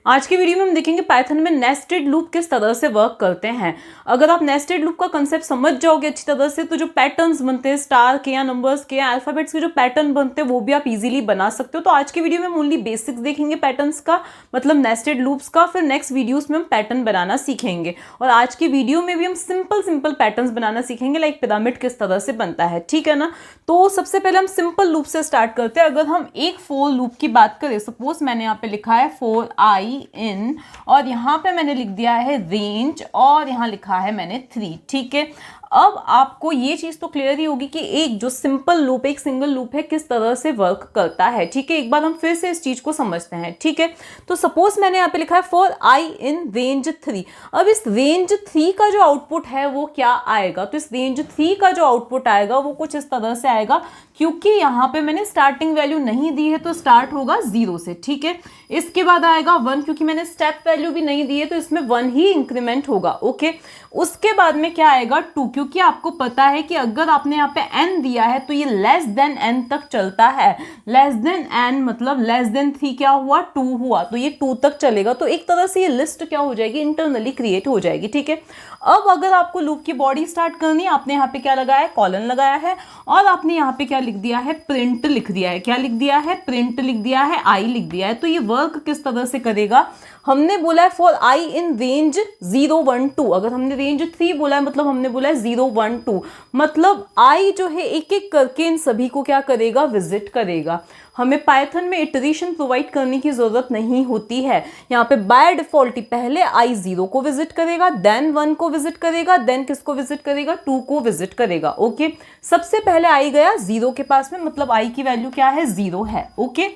आज की वीडियो में हम देखेंगे पाइथन में नेस्टेड लूप किस तरह से वर्क करते हैं। अगर आप नेस्टेड लूप का कंसेप्ट समझ जाओगे अच्छी तरह से तो जो पैटर्न्स बनते हैं स्टार के या नंबर्स के या अल्फाबेट्स के जो पैटर्न बनते हैं वो भी आप इजीली बना सकते हो। तो आज की वीडियो में हम ओनली बेसिक्स देखेंगे पैटर्न्स का, मतलब नेस्टेड लूप्स का। फिर नेक्स्ट वीडियोस में हम पैटर्न बनाना सीखेंगे और आज की वीडियो में भी हम सिंपल पैटर्न्स बनाना सीखेंगे, लाइक पिरामिड किस तरह से बनता है, ठीक है ना। तो सबसे पहले हम सिंपल लूप से स्टार्ट करते हैं। अगर हम एक फोर लूप की बात करें, सपोज मैंने यहाँ पे लिखा है फोर आई इन और यहाँ पे मैंने लिख दिया है रेंज और यहाँ लिखा है मैंने 3, ठीक है। अब आपको ये चीज तो क्लियर ही होगी कि एक जो सिंपल लूप, एक सिंगल लूप है, किस तरह से वर्क करता है, ठीक है। एक बार हम फिर से इस चीज को समझते हैं, ठीक है। तो सपोज मैंने यहाँ पे लिखा है फॉर आई इन रेंज 3। अब इस रेंज 3 का जो आउटपुट है वो क्या आएगा, तो इस रेंज 3 का जो आउटपुट आएगा वो कुछ इस तरह से आएगा। क्योंकि यहाँ पे मैंने स्टार्टिंग वैल्यू नहीं दी है तो स्टार्ट होगा 0 से, ठीक है। इसके बाद आएगा 1, क्योंकि मैंने स्टेप वैल्यू भी नहीं दी है तो इसमें 1 ही इंक्रीमेंट होगा, ओके। उसके बाद में क्या आएगा 2, क्योंकि आपको पता है कि अगर आपने यहाँ पे n दिया है तो ये लेस देन n तक चलता है। लेस देन n मतलब लेस देन 3 क्या हुआ, 2 हुआ, तो ये 2 तक चलेगा। तो एक तरह से ये लिस्ट क्या हो जाएगी, इंटरनली क्रिएट हो जाएगी, ठीक है। अब अगर आपको लूप की बॉडी स्टार्ट करनी है, आपने यहाँ पे क्या लगाया है, कॉलन लगाया है और आपने यहाँ पे क्या लिख दिया है, प्रिंट लिख दिया है। क्या लिख दिया है, प्रिंट लिख दिया है, आई लिख दिया है। तो ये वर्क किस तरह से करेगा, हमने बोला है फॉर आई इन रेंज 0 1 2। अगर हमने रेंज 3 बोला है मतलब हमने बोला है 0 1 2, मतलब आई जो है एक एक करके इन सभी को क्या करेगा, विजिट करेगा। हमें पाइथन में इटरेशन प्रोवाइड करने की जरूरत नहीं होती है। यहाँ पे बाय डिफॉल्ट ही पहले आई 0 को विजिट करेगा, देन 1 को विजिट करेगा, देन किसको विजिट करेगा, 2 को विजिट करेगा, ओके। सबसे पहले आई गया 0 के पास में, मतलब आई की वैल्यू क्या है, 0 है, ओके।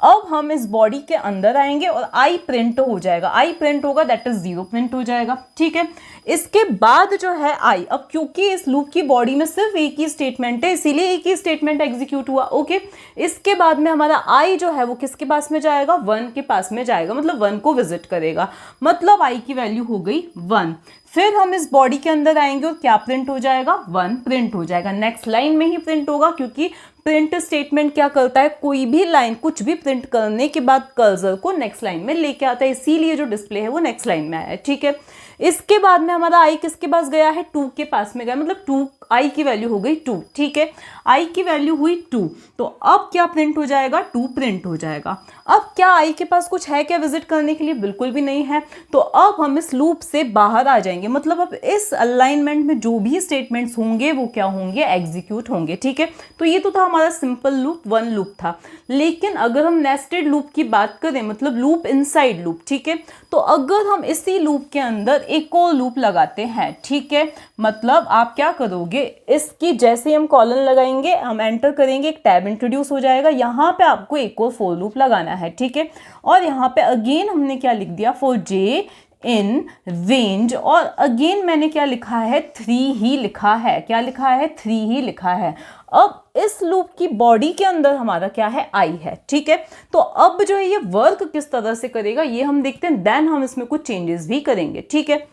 अब हम इस बॉडी के अंदर आएंगे और आई प्रिंट हो जाएगा। आई प्रिंट होगा दैट इज 0 प्रिंट हो जाएगा, ठीक है। इसके बाद जो है आई, अब क्योंकि इस लूप की बॉडी में सिर्फ एक ही स्टेटमेंट है इसीलिए एक ही स्टेटमेंट एग्जीक्यूट हुआ, ओके। इसके बाद में हमारा आई जो है वो किसके पास में जाएगा, 1 के पास में जाएगा, मतलब 1 को विजिट करेगा, मतलब आई की वैल्यू हो गई 1। फिर हम इस बॉडी के अंदर आएंगे और क्या प्रिंट हो जाएगा, 1 प्रिंट हो जाएगा। नेक्स्ट लाइन में ही प्रिंट होगा, क्योंकि प्रिंट स्टेटमेंट क्या करता है, कोई भी लाइन कुछ भी प्रिंट करने के बाद कर्सर को नेक्स्ट लाइन में लेके आता है, इसीलिए जो डिस्प्ले है वो नेक्स्ट लाइन में आया है, ठीक है। इसके बाद में हमारा आई किसके पास गया है, 2 के पास में गया, मतलब 2 आई की वैल्यू हो गई 2, ठीक है। आई की वैल्यू हुई 2, तो अब क्या प्रिंट हो जाएगा, 2 प्रिंट हो जाएगा। अब क्या आई के पास कुछ है क्या विजिट करने के लिए, बिल्कुल भी नहीं है। तो अब हम इस लूप से बाहर आ जाएंगे, मतलब अब इस अलाइनमेंट में जो भी स्टेटमेंट्स होंगे वो क्या होंगे, एग्जीक्यूट होंगे, ठीक है। तो ये तो था हमारा सिंपल लूप, 1 लूप था। लेकिन अगर हम नेस्टेड लूप की बात करें, मतलब लूप इनसाइड लूप, ठीक है, तो अगर हम इसी लूप के अंदर एक और लूप लगाते हैं, ठीक है, मतलब आप क्या करोगे, इसकी जैसे ही हम कॉलन लगाएंगे, हम एंटर करेंगे, एक टैब इंट्रोड्यूस हो जाएगा, यहाँ पे आपको एक और फॉर लूप लगाना है, ठीक है। और यहाँ पे अगेन हमने क्या लिख दिया, फॉर जे इन रेंज, और अगेन मैंने क्या लिखा है, 3 ही लिखा है। क्या लिखा है, 3 ही लिखा है। अब इस लूप की बॉडी के अंदर हमारा क्या है, आई है, ठीक है। तो अब जो है ये वर्क किस तरह से करेगा ये हम देखते हैं, देन हम इसमें कुछ चेंजेस भी करेंगे, ठीक है।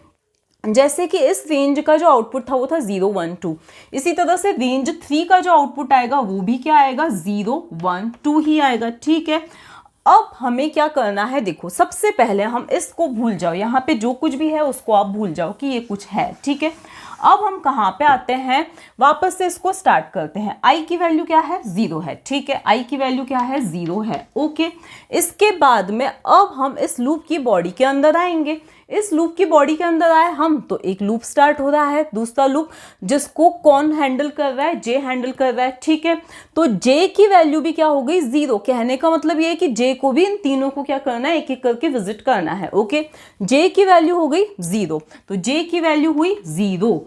जैसे कि इस रेंज का जो आउटपुट था वो था 0 1 2, इसी तरह से रेंज 3 का जो आउटपुट आएगा वो भी क्या आएगा, 0 1 2 ही आएगा, ठीक है। अब हमें क्या करना है, देखो सबसे पहले हम इसको भूल जाओ, यहाँ पे जो कुछ भी है उसको आप भूल जाओ कि ये कुछ है, ठीक है। अब हम कहाँ पे आते हैं, वापस से इसको स्टार्ट करते हैं। आई की वैल्यू क्या है, 0 है, ठीक है। आई की वैल्यू क्या है, 0 है, ओके। इसके बाद में अब हम इस लूप की बॉडी के अंदर आएंगे। इस लूप की बॉडी के अंदर आए हम तो एक लूप स्टार्ट हो रहा है, दूसरा लूप, जिसको कौन हैंडल कर रहा है, जे हैंडल कर रहा है, ठीक है। तो जे की वैल्यू भी क्या हो गई, 0। कहने का मतलब ये है कि जे को भी इन तीनों को क्या करना है, एक एक करके विजिट करना है, ओके। जे की वैल्यू हो गई 0, तो जे की वैल्यू हुई 0।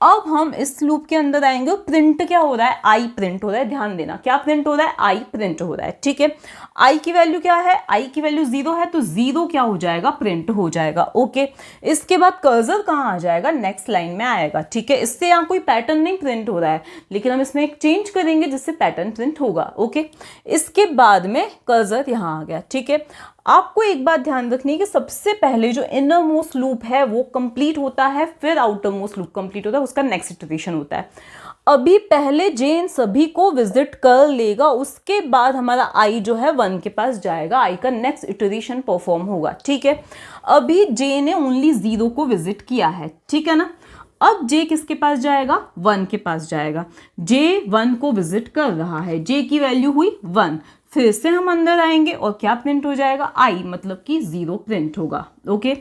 अब हम इस लूप के अंदर आएंगे, प्रिंट क्या हो रहा है, आई प्रिंट हो रहा है, ध्यान देना क्या प्रिंट हो रहा है, आई प्रिंट हो रहा है, ठीक है। आई की वैल्यू क्या है, आई की वैल्यू 0 है, तो 0 क्या हो जाएगा, प्रिंट हो जाएगा, ओके। इसके बाद कर्सर कहाँ आ जाएगा, नेक्स्ट लाइन में आएगा, ठीक है। इससे यहाँ कोई पैटर्न नहीं प्रिंट हो रहा है, लेकिन हम इसमें एक चेंज करेंगे जिससे पैटर्न प्रिंट होगा, ओके। इसके बाद में कर्सर यहाँ आ गया, ठीक है। आपको एक बात ध्यान रखनी है कि सबसे पहले जो इनर मोस्ट लूप है वो कंप्लीट होता है, फिर आउटर मोस्ट लूप कंप्लीट होता है, उसका नेक्स्ट इटरेशन होता है। अभी पहले जे इन सभी को विजिट कर लेगा, उसके बाद हमारा आई जो है 1 के पास जाएगा, आई का नेक्स्ट इटरेशन परफॉर्म होगा, ठीक है। अभी जे ने ओनली 0 को विजिट किया है, ठीक है ना। अब जे किसके पास जाएगा, 1 के पास जाएगा। जे 1 को विजिट कर रहा है, जे की वैल्यू हुई 1। फिर से हम अंदर आएंगे और क्या प्रिंट हो जाएगा, आई, मतलब कि 0 प्रिंट होगा, ओके।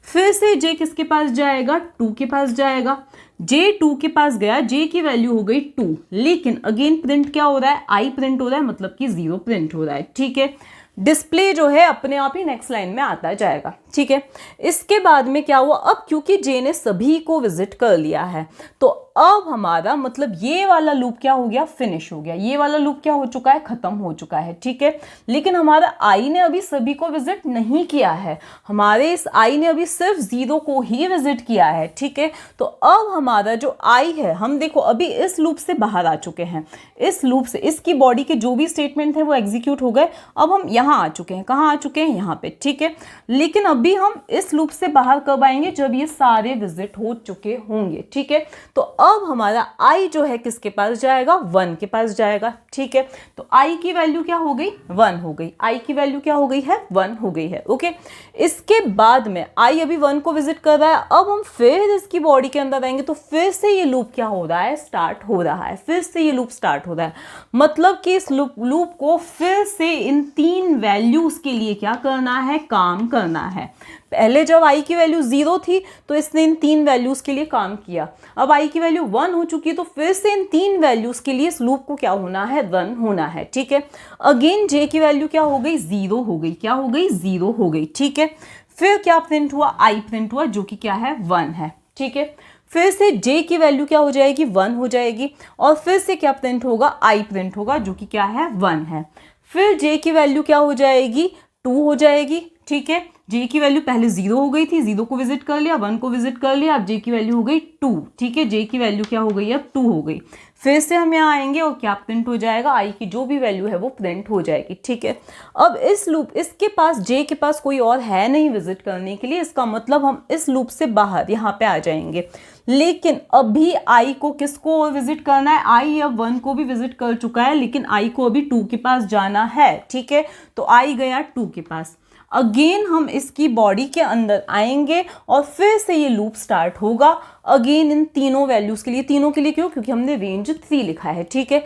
फिर से जे किसके पास जाएगा, 2 के पास जाएगा। जे 2 के पास गया, जे की वैल्यू हो गई 2, लेकिन अगेन प्रिंट क्या हो रहा है, आई प्रिंट हो रहा है, मतलब कि 0 प्रिंट हो रहा है, ठीक है। डिस्प्ले जो है अपने आप ही नेक्स्ट लाइन में आता जाएगा, ठीक है। इसके बाद में क्या हुआ, अब क्योंकि जे ने सभी को विजिट कर लिया है, तो अब हमारा मतलब ये वाला लूप क्या हो गया, फिनिश हो गया। ये वाला लूप क्या हो चुका है, खत्म हो चुका है, ठीक है। लेकिन हमारा आई ने अभी सभी को विजिट नहीं किया है, हमारे इस आई ने अभी सिर्फ 0 को ही विजिट किया है, ठीक है। तो अब हमारा जो आई है, हम देखो अभी इस लूप से बाहर आ चुके हैं, इस लूप से इसकी बॉडी के जो भी स्टेटमेंट थे वो एग्जीक्यूट हो गए। अब हम यहाँ आ चुके हैं, कहाँ आ चुके हैं, यहाँ पे, ठीक है। लेकिन अभी हम इस लूप से बाहर कब आएंगे, जब ये सारे विजिट हो चुके होंगे, ठीक है। तो अब हमारा आई जो है किसके पास जाएगा, 1 के पास जाएगा, ठीक है। तो आई की वैल्यू क्या हो गई, 1 हो गई। आई की वैल्यू क्या हो गई है, 1 हो गई है, ओके। इसके बाद में आई अभी 1 को विजिट कर रहा है, अब हम फिर इसकी बॉडी के अंदर आएंगे तो फिर से ये लूप क्या हो रहा है, स्टार्ट हो रहा है, फिर से ये लूप स्टार्ट हो रहा है। मतलब कि इस लूप को फिर से इन 3 वैल्यूज के लिए क्या करना है, काम करना है। पहले जब आई की वैल्यू 0 थी तो इसने इन 3 वैल्यूज के लिए काम किया। अब आई की वैल्यू 1 हो चुकी है तो फिर से इन 3 वैल्यूज के लिए इस लूप को क्या होना है, रन होना है, ठीक है। अगेन जे की वैल्यू क्या हो गई, 0 हो गई, क्या हो गई, 0 हो गई, ठीक है। फिर क्या प्रिंट हुआ, आई प्रिंट हुआ, जो कि क्या है, 1 है, ठीक है। फिर से जे की वैल्यू क्या हो जाएगी, 1 हो जाएगी, और फिर से क्या प्रिंट होगा, आई प्रिंट होगा, जो कि क्या है, 1 है। फिर जे की वैल्यू क्या हो जाएगी, 2 हो जाएगी, ठीक है। जे की वैल्यू पहले 0 हो गई थी, 0 को विजिट कर लिया, 1 को विजिट कर लिया, अब जे की वैल्यू हो गई 2, ठीक है। जे की वैल्यू क्या हो गई, अब 2 हो गई। फिर से हम यहाँ आएंगे और क्या प्रिंट हो जाएगा, आई की जो भी वैल्यू है वो प्रिंट हो जाएगी, ठीक है। अब इस लूप, इसके पास, जे के पास कोई और है नहीं विजिट करने के लिए, इसका मतलब हम इस लूप से बाहर यहाँ पे आ जाएंगे। लेकिन अभी आई को किसको और विजिट करना है, आई अब 1 को भी विजिट कर चुका है, लेकिन आई को अभी 2 के पास जाना है, ठीक है। तो आई गया 2 के पास। अगेन हम इसकी बॉडी के अंदर आएंगे और फिर से ये लूप स्टार्ट होगा अगेन इन तीनों वैल्यूज के लिए। तीनों के लिए क्यों, क्योंकि हमने रेंज 3 लिखा है, ठीक है।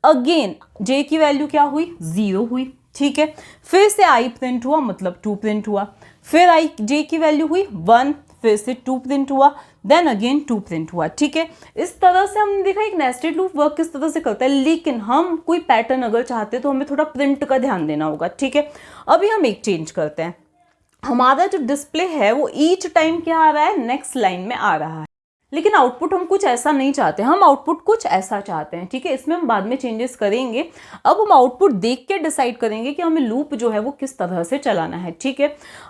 अगेन जे की वैल्यू क्या हुई, 0 हुई, ठीक है। फिर से आई प्रिंट हुआ, मतलब 2 प्रिंट हुआ। फिर आई जे की वैल्यू हुई 1, फिर से 2 प्रिंट हुआ, देन अगेन 2 प्रिंट हुआ, ठीक है। इस तरह से हमने देखा एक नेस्टेड लूप वर्क किस तरह से करता है। लेकिन हम कोई पैटर्न अगर चाहते हैं तो हमें थोड़ा प्रिंट का ध्यान देना होगा, ठीक है। अभी हम एक चेंज करते हैं, हमारा जो डिस्प्ले है वो ईच टाइम क्या आ रहा है, नेक्स्ट लाइन में आ रहा है। लेकिन आउटपुट हम कुछ ऐसा नहीं चाहते, हम आउटपुट कुछ ऐसा चाहते हैं, ठीक है। इसमें हम बाद में चेंजेस करेंगे। अब हम आउटपुट देख के डिसाइड करेंगे कि हमें लूप जो है वो किस तरह से चलाना है, ठीक है।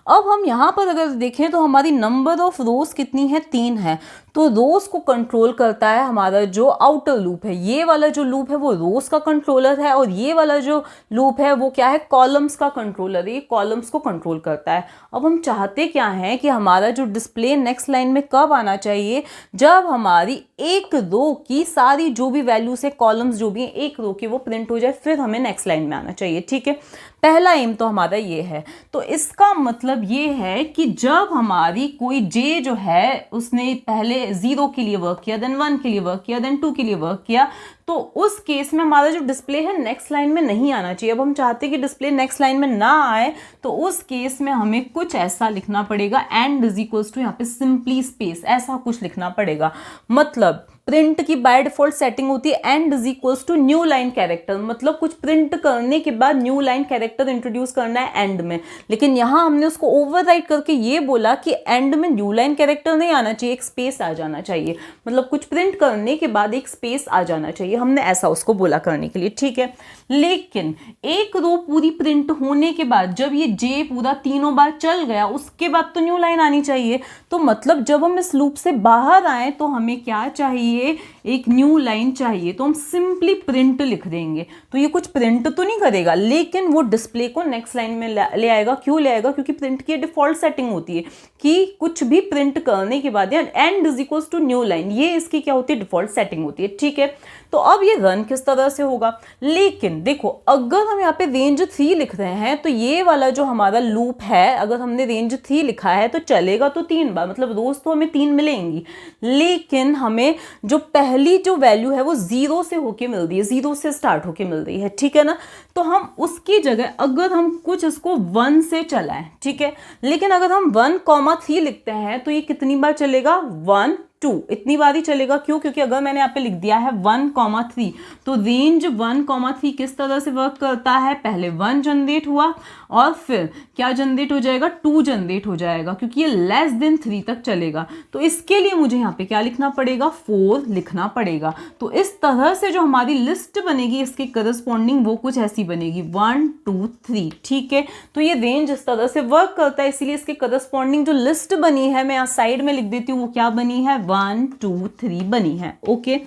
अब हम यहाँ पर अगर देखें तो हमारी नंबर ऑफ रोज कितनी है, 3 है। तो रोज को कंट्रोल करता है हमारा जो आउटर लूप है। ये वाला जो लूप है वो रोज का कंट्रोलर है, और ये वाला जो लूप है वो क्या है, कॉलम्स का कंट्रोलर है। ये कॉलम्स को कंट्रोल करता है। अब हम चाहते क्या हैं कि हमारा जो डिस्प्ले नेक्स्ट लाइन में कब आना चाहिए, जब हमारी एक रो की सारी जो भी वैल्यूज है, कॉलम्स जो भी है, एक रो की वो प्रिंट हो जाए, फिर हमें नेक्स्ट लाइन में आना चाहिए, ठीक है। पहला एम तो हमारा ये है। तो इसका मतलब ये है कि जब हमारी कोई जे जो है उसने पहले 0 के लिए वर्क किया, देन 1 के लिए वर्क किया, देन 2 के लिए वर्क किया, तो उस केस में हमारा जो डिस्प्ले है नेक्स्ट लाइन में नहीं आना चाहिए। अब हम चाहते हैं कि डिस्प्ले नेक्स्ट लाइन में ना आए, तो उस केस में हमें कुछ ऐसा लिखना पड़ेगा, एंड इज इक्वल्स टू यहाँ पे सिंपली स्पेस, ऐसा कुछ लिखना पड़ेगा। मतलब प्रिंट की बाय डिफॉल्ट सेटिंग होती है and is equals to new line character, मतलब कुछ प्रिंट करने के बाद न्यू लाइन कैरेक्टर इंट्रोड्यूस करना है एंड में। लेकिन यहाँ हमने उसको ओवरराइट करके ये बोला कि एंड में न्यू लाइन कैरेक्टर नहीं आना चाहिए, एक स्पेस आ जाना चाहिए। मतलब कुछ प्रिंट करने के बाद एक स्पेस आ जाना चाहिए, हमने ऐसा उसको बोला करने के लिए, ठीक है। लेकिन एक रो पूरी प्रिंट होने के बाद जब ये जे पूरा तीनों बार चल गया, उसके बाद तो न्यू लाइन आनी चाहिए। तो मतलब जब हम इस लूप से बाहर आए तो हमें क्या चाहिए, लिए एक न्यू लाइन चाहिए तो हम सिंपली प्रिंट लिख देंगे। तो ये कुछ प्रिंट तो नहीं करेगा, लेकिन वो डिस्प्ले को नेक्स्ट लाइन में ले आएगा। क्यों ले आएगा? क्योंकि प्रिंट की डिफॉल्ट सेटिंग होती है कि कुछ भी प्रिंट करने के बाद end is equals to new line, ये इसकी क्या होती है? डिफॉल्ट सेटिंग होती है। ठीक है, तो अब ये रन किस तरह से होगा? लेकिन देखो, अगर हम यहाँ पे रेंज 3 लिख रहे हैं तो ये वाला जो हमारा लूप है, अगर हमने रेंज 3 लिखा है तो चलेगा तो 3 बार, मतलब रोज तो हमें 3 मिलेंगी, लेकिन हमें जो पहली जो वैल्यू है वो 0 से होके मिल रही है, 0 से स्टार्ट होके मिल रही है। ठीक है ना? तो हम उसकी जगह अगर हम कुछ इसको 1 से चलाएं, ठीक है, लेकिन अगर हम 1,3 लिखते हैं तो ये कितनी बार चलेगा? 1 2 इतनी बार ही चलेगा। क्यों? क्योंकि अगर मैंने यहाँ पे लिख दिया है 1,3 तो रेंज 1,3 किस तरह से वर्क करता है? पहले 1 जनरेट हुआ और फिर क्या जनरेट हो जाएगा? 2 जनरेट हो जाएगा, क्योंकि ये लेस देन 3 तक चलेगा। तो इसके लिए मुझे यहाँ पे क्या लिखना पड़ेगा? 4 लिखना पड़ेगा। तो इस तरह से जो हमारी लिस्ट बनेगी इसके करस्पॉन्डिंग वो कुछ ऐसी बनेगी 1 2 3। ठीक है, तो ये रेंज इस तरह से वर्क करता है, इसीलिए इसके करस्पॉन्डिंग जो लिस्ट बनी है मैं यहाँ साइड में लिख देती हूँ, वो क्या बनी है? 1 2 3 बनी है। ओके,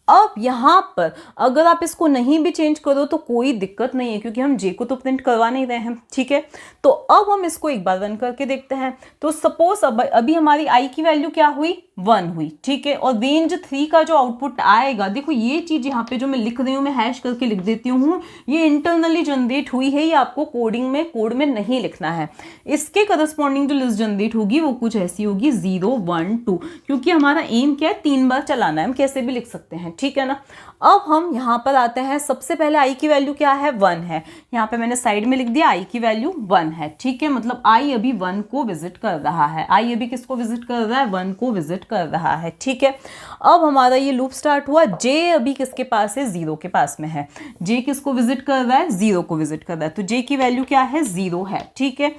अब यहां पर अगर आप इसको नहीं भी चेंज करो तो कोई दिक्कत नहीं है, क्योंकि हम जे को तो प्रिंट करवा नहीं रहे हैं। ठीक है, तो अब हम इसको एक बार रन करके देखते हैं। तो सपोज अभी हमारी आई की वैल्यू क्या हुई? 1 हुई। ठीक है, और रेंज 3 का जो आउटपुट आएगा, देखो ये चीज यहाँ पे जो मैं लिख रही हूँ, मैं हैश करके लिख देती हूँ, ये इंटरनली जनरेट हुई है, ये आपको कोड में नहीं लिखना है। इसके करस्पॉन्डिंग जो लिस्ट जनरेट होगी वो कुछ ऐसी होगी 0 1 2, क्योंकि हमारा एम क्या है? 3 बार चलाना है, हम कैसे भी लिख सकते हैं। ठीक है ना? अब हम यहाँ पर आते हैं, सबसे पहले आई की वैल्यू क्या है? 1 है। यहाँ पे मैंने साइड में लिख दिया आई की वैल्यू 1 है। ठीक है, मतलब आई अभी 1 को विजिट कर रहा है। आई अभी किसको विजिट कर रहा है? 1 को विजिट कर रहा है। ठीक है, अब हमारा ये लूप स्टार्ट हुआ। जे अभी किसके पास है? 0 के पास में है। जे किसको विजिट कर रहा है? 0 को विजिट कर रहा है। तो जे की वैल्यू क्या है? 0 है। ठीक है,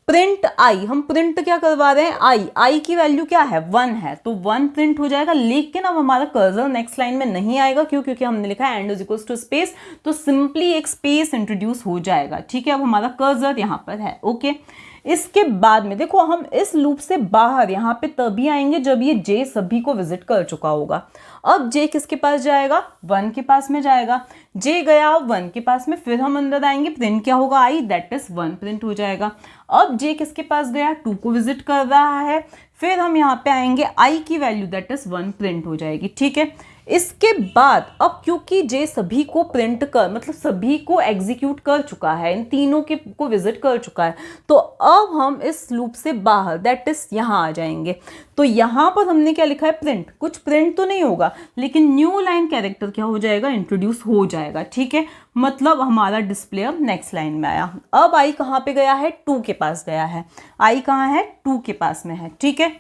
प्रिंट आई, हम प्रिंट क्या करवा रहे हैं? आई की वैल्यू क्या है? 1 है, तो 1 प्रिंट हो जाएगा। लेकिन अब हमारा कर्सर नेक्स्ट लाइन में नहीं आएगा। क्यों? क्योंकि हमने लिखा है and is equals to space, तो सिंपली एक स्पेस इंट्रोड्यूस हो जाएगा। ठीक है, अब हमारा कर्सर यहाँ पर है। ओके, इसके बाद में देखो, हम इस लूप से बाहर यहाँ पे तभी आएंगे जब ये जे सभी को विजिट कर चुका होगा। अब जे किसके पास जाएगा? 1 के पास में जाएगा। जे गया 1 के पास में, फिर हम अंदर आएंगे, प्रिंट क्या होगा? आई, दैट इज 1 प्रिंट हो जाएगा। अब जे किसके पास गया? 2 को विजिट कर रहा है, फिर हम यहाँ पे आएंगे, आई की वैल्यू दैट इज 1 प्रिंट हो जाएगी। ठीक है, इसके बाद अब क्योंकि जे सभी को प्रिंट कर, मतलब सभी को एग्जीक्यूट कर चुका है, इन तीनों के को विजिट कर चुका है, तो अब हम इस लूप से बाहर, दैट इज यहाँ आ जाएंगे। तो यहाँ पर हमने क्या लिखा है? प्रिंट। कुछ प्रिंट तो नहीं होगा, लेकिन न्यू लाइन कैरेक्टर क्या हो जाएगा? इंट्रोड्यूस हो जाएगा। ठीक है, मतलब हमारा डिस्प्ले अब नेक्स्ट लाइन में आया। अब आई कहाँ पे गया है? 2 के पास गया है। आई कहाँ है? 2 के पास में है। ठीक है,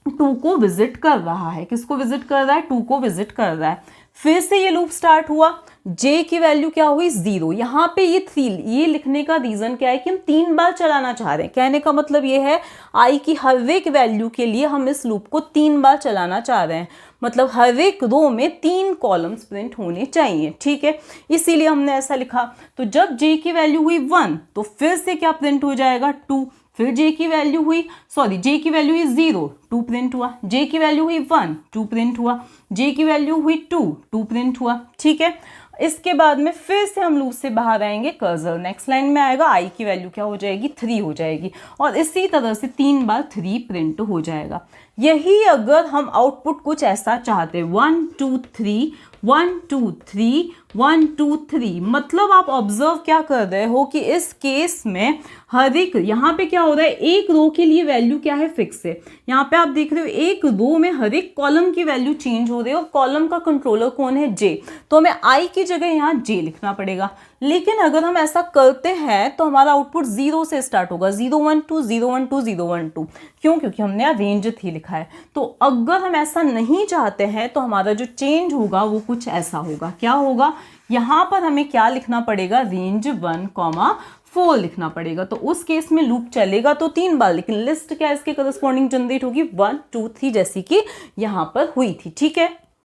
2 को विजिट कर रहा है। किसको विजिट कर रहा है? 2 को विजिट कर रहा है। फिर से ये लूप स्टार्ट हुआ। जे की वैल्यू क्या हुई? 0। यहाँ पे ये 3, ये लिखने का रीजन क्या है कि हम 3 बार चलाना चाह रहे हैं। कहने का मतलब ये है आई की हर एक वैल्यू के लिए हम इस लूप को 3 बार चलाना चाह रहे हैं, मतलब हर एक रो में 3 कॉलम्स प्रिंट होने चाहिए। ठीक है, इसीलिए हमने ऐसा लिखा। तो जब जे की वैल्यू हुई 1 तो फिर से क्या प्रिंट हो जाएगा? 2। फिर जे की वैल्यू हुई 0, 2 प्रिंट हुआ। जे की वैल्यू हुई 1, 2 प्रिंट हुआ। जे की वैल्यू हुई 2 प्रिंट हुआ। ठीक है, इसके बाद में फिर से हम लूप से बाहर आएंगे, कर्सर नेक्स्ट लाइन में आएगा, आई की वैल्यू क्या हो जाएगी? 3 हो जाएगी, और इसी तरह से 3 बार 3 प्रिंट हो जाएगा। यही अगर हम आउटपुट कुछ ऐसा चाहते 1 2 3 1 2 3 1 2 3, मतलब आप ऑब्जर्व क्या कर रहे हो कि इस केस में हर एक, यहाँ पे क्या हो रहा है? एक रो के लिए वैल्यू क्या है? फिक्स है। यहाँ पे आप देख रहे हो एक रो में हर एक कॉलम की वैल्यू चेंज हो रही है, और कॉलम का कंट्रोलर कौन है? जे। तो हमें आई की जगह यहाँ जे लिखना पड़ेगा। लेकिन अगर हम ऐसा करते हैं तो हमारा आउटपुट 0 से स्टार्ट होगा, 0 1 2 0 1 2 0 1 2। क्यों? क्योंकि हमने यहाँ रेंज 3 लिखा है। तो अगर हम ऐसा नहीं चाहते हैं तो हमारा जो चेंज होगा वो कुछ ऐसा होगा। क्या होगा? यहाँ पर हमें क्या लिखना पड़ेगा? रेंज 1, 4 लिखना पड़ेगा। तो उस केस में लूप चलेगा तो 3 बार, लेकिन लिस्ट क्या इसके करस्पॉन्डिंग जनरेट होगी? 1 2 3, जैसी कि यहाँ पर हुई थी। ठीक है,